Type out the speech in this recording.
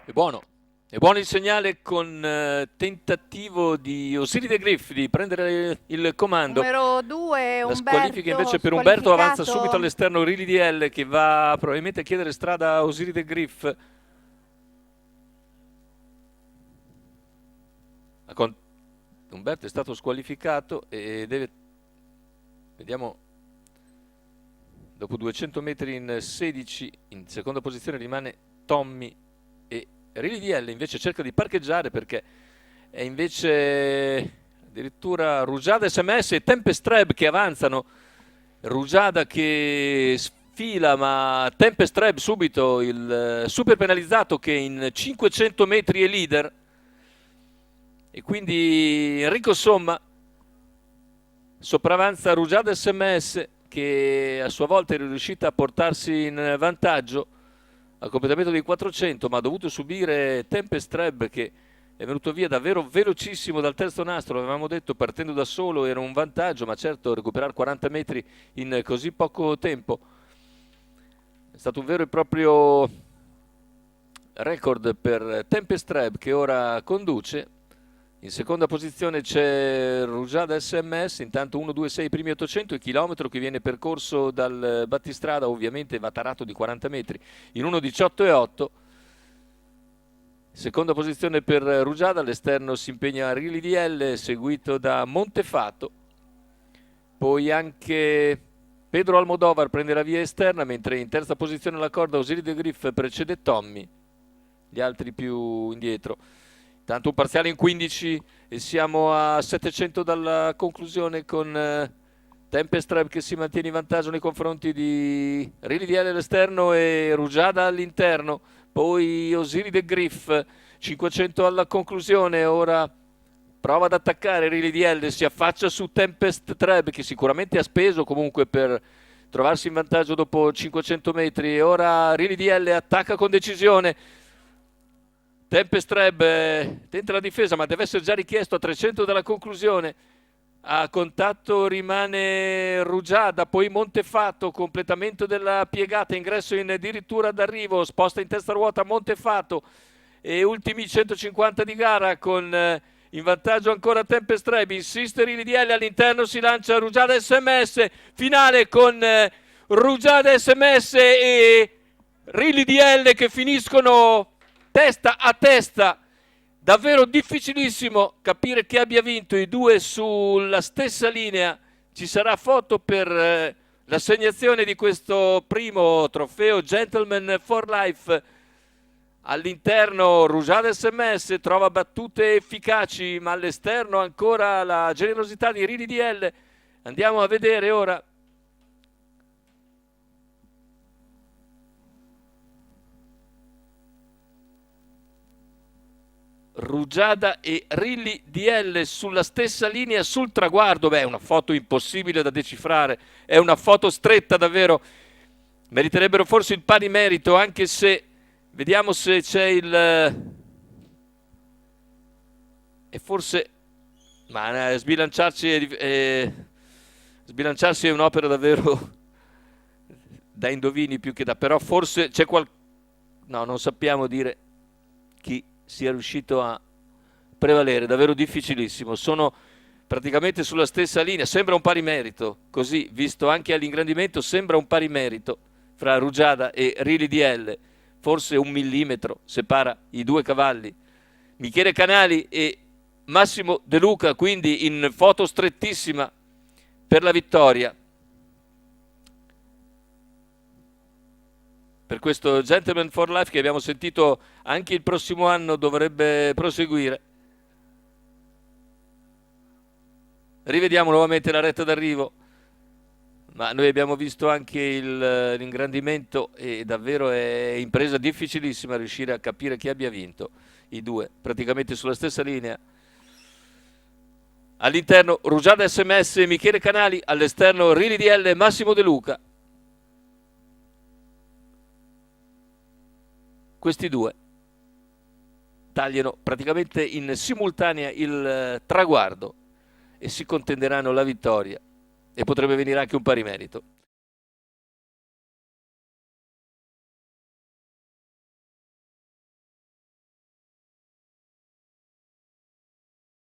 È buono il segnale con tentativo di Osiris De Griff di prendere il comando. Numero 2, La squalifica Umberto, invece per Umberto, avanza squalificato. subito all'esterno Rili DL che va probabilmente a chiedere strada a Osiris De Griff. Umberto è stato squalificato e deve... Vediamo, dopo 200 metri in 16, in seconda posizione rimane Tommy e Rili DL invece cerca di parcheggiare perché è invece addirittura Rugiada SMS e Tempest Treb che avanzano. Rugiada che sfila, ma Tempest Treb subito il super penalizzato che in 500 metri è leader. E quindi Enrico Somma sopravanza Rugiada SMS che a sua volta è riuscita a portarsi in vantaggio al completamento dei 400, ma ha dovuto subire Tempest Treb che è venuto via davvero velocissimo dal terzo nastro. Avevamo detto partendo da solo era un vantaggio, ma certo recuperare 40 metri in così poco tempo è stato un vero e proprio record per Tempest Treb che ora conduce. In seconda posizione c'è Rugiada SMS, intanto 1-2-6 primi 800, il chilometro che viene percorso dal battistrada ovviamente va tarato di 40 metri in 1:18,8. Seconda posizione per Rugiada, all'esterno si impegna Rili DL seguito da Montefato, poi anche Pedro Almodovar prende la via esterna, mentre in terza posizione alla corda Osiris De Griff precede Tommy, gli altri più indietro. Tanto un parziale in 15 e siamo a 700 dalla conclusione con Tempest Treb che si mantiene in vantaggio nei confronti di Rili DL all'esterno e Rugiada all'interno. Poi Osiris De Griff, 500 alla conclusione, ora prova ad attaccare Rili DL, si affaccia su Tempest Treb che sicuramente ha speso comunque per trovarsi in vantaggio dopo 500 metri e ora Rili DL attacca con decisione. Tempest Treb tenta la difesa ma deve essere già richiesto a 300 dalla conclusione. A contatto rimane Rugiada, poi Montefato, completamento della piegata, ingresso in addirittura d'arrivo, sposta in testa ruota Montefato e ultimi 150 di gara con in vantaggio ancora Tempest Treb, insiste Rili DL, all'interno si lancia Rugiada SMS, finale con Rugiada SMS e Rili DL che finiscono testa a testa. Davvero difficilissimo capire chi abbia vinto, i due sulla stessa linea. Ci sarà foto per l'assegnazione di questo primo trofeo Gentleman for Life. All'interno Rugiada SMS trova battute efficaci, ma all'esterno ancora la generosità di Rili DL. Andiamo a vedere ora. Rugiada e Rili DL sulla stessa linea sul traguardo. Beh, è una foto impossibile da decifrare, è una foto stretta davvero. Meriterebbero forse il pari merito, anche se vediamo se c'è il... e forse... ma sbilanciarsi è un'opera davvero da indovini più che da... però forse c'è no, non sappiamo dire chi sia riuscito a prevalere, davvero difficilissimo. Sono praticamente sulla stessa linea, sembra un pari merito, così visto anche all'ingrandimento sembra un pari merito fra Rugiada e Rili DL, forse 1 millimetro separa i due cavalli. Michele Canali e Massimo De Luca quindi in foto strettissima per la vittoria. Per questo Gentleman for Life che abbiamo sentito anche il prossimo anno dovrebbe proseguire. Rivediamo nuovamente la retta d'arrivo, ma noi abbiamo visto anche l'ingrandimento e davvero è impresa difficilissima riuscire a capire chi abbia vinto. I due praticamente sulla stessa linea. All'interno Rugiada SMS e Michele Canali, all'esterno Rili DL e Massimo De Luca. Questi due tagliano praticamente in simultanea il traguardo e si contenderanno la vittoria e potrebbe venire anche un pari merito.